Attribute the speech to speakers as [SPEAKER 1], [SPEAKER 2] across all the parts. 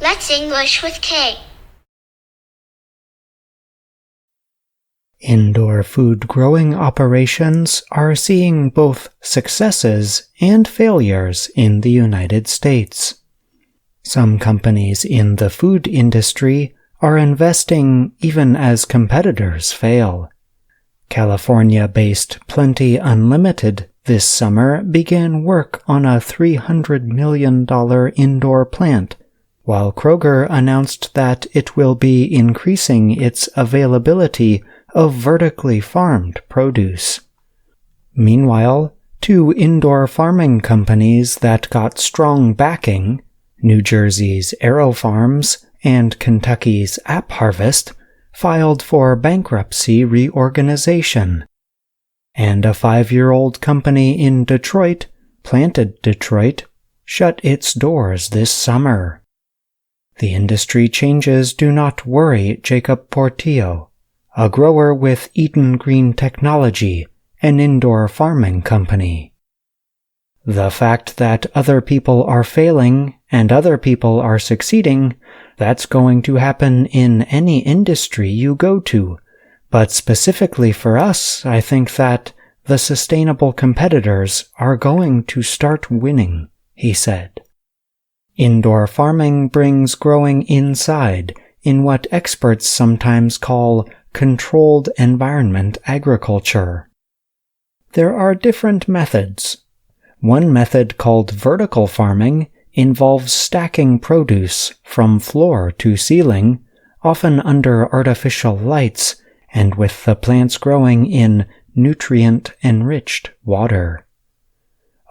[SPEAKER 1] Let's English with K.
[SPEAKER 2] Indoor food growing operations are seeing both successes and failures in the United States. Some companies in the food industry are investing even as competitors fail. California-based Plenty Unlimited this summer began work on a $300 million indoor plant, while Kroger announced that it will be increasing its availability of vertically farmed produce. Meanwhile, two indoor farming companies that got strong backing, New Jersey's AeroFarms and Kentucky's AppHarvest, filed for bankruptcy reorganization. And a 5-year-old company in Detroit, Planted Detroit, shut its doors this summer. The industry changes do not worry Jacob Portillo, a grower with Eden Green Technology, an indoor farming company. The fact that other people are failing and other people are succeeding, that's going to happen in any industry you go to. But specifically for us, I think that the sustainable competitors are going to start winning, he said. Indoor farming brings growing inside in what experts sometimes call controlled environment agriculture. There are different methods. One method called vertical farming involves stacking produce from floor to ceiling, often under artificial lights and with the plants growing in nutrient-enriched water.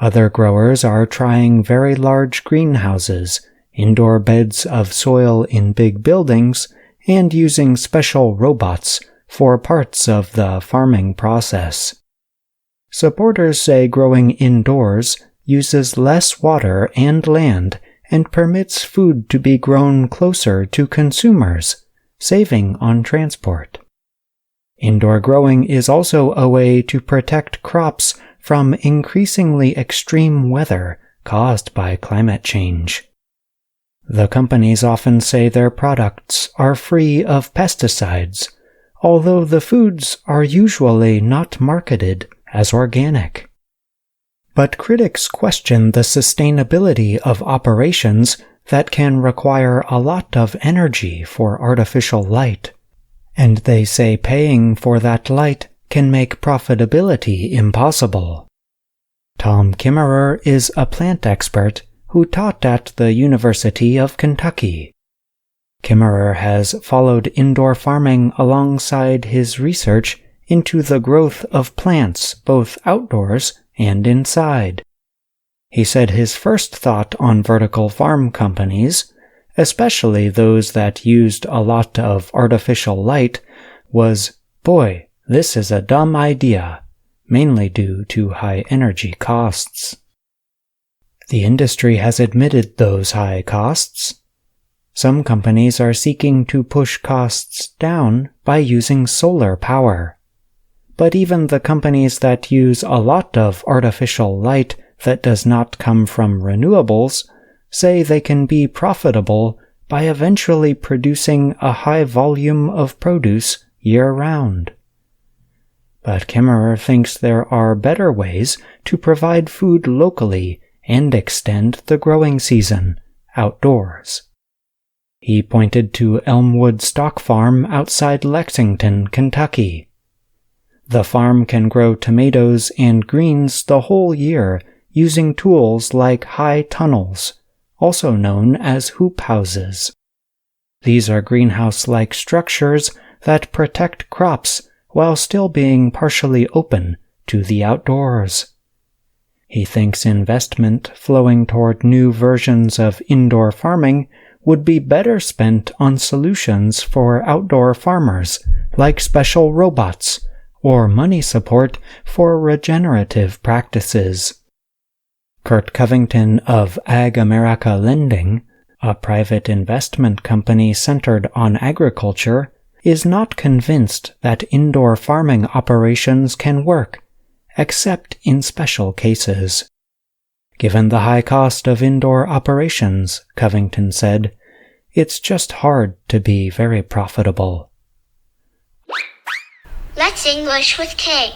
[SPEAKER 2] Other growers are trying very large greenhouses, indoor beds of soil in big buildings, and using special robots for parts of the farming process. Supporters say growing indoors uses less water and land and permits food to be grown closer to consumers, saving on transport. Indoor growing is also a way to protect crops from increasingly extreme weather caused by climate change. The companies often say their products are free of pesticides, although the foods are usually not marketed as organic. But critics question the sustainability of operations that can require a lot of energy for artificial light, and they say paying for that light can make profitability impossible. Tom Kimmerer is a plant expert who taught at the University of Kentucky. Kimmerer has followed indoor farming alongside his research into the growth of plants both outdoors and inside. He said his first thought on vertical farm companies, especially those that used a lot of artificial light, was, boy, this is a dumb idea, mainly due to high energy costs. The industry has admitted those high costs. Some companies are seeking to push costs down by using solar power. But even the companies that use a lot of artificial light that does not come from renewables say they can be profitable by eventually producing a high volume of produce year-round. But Kimmerer thinks there are better ways to provide food locally and extend the growing season outdoors. He pointed to Elmwood Stock Farm outside Lexington, Kentucky. The farm can grow tomatoes and greens the whole year using tools like high tunnels, also known as hoop houses. These are greenhouse-like structures that protect crops while still being partially open to the outdoors. He thinks investment flowing toward new versions of indoor farming would be better spent on solutions for outdoor farmers, like special robots, or money support for regenerative practices. Kurt Covington of Ag America Lending, a private investment company centered on agriculture, is not convinced that indoor farming operations can work, except in special cases. Given the high cost of indoor operations, Covington said, It's just hard to be very profitable.
[SPEAKER 1] Let's English with K.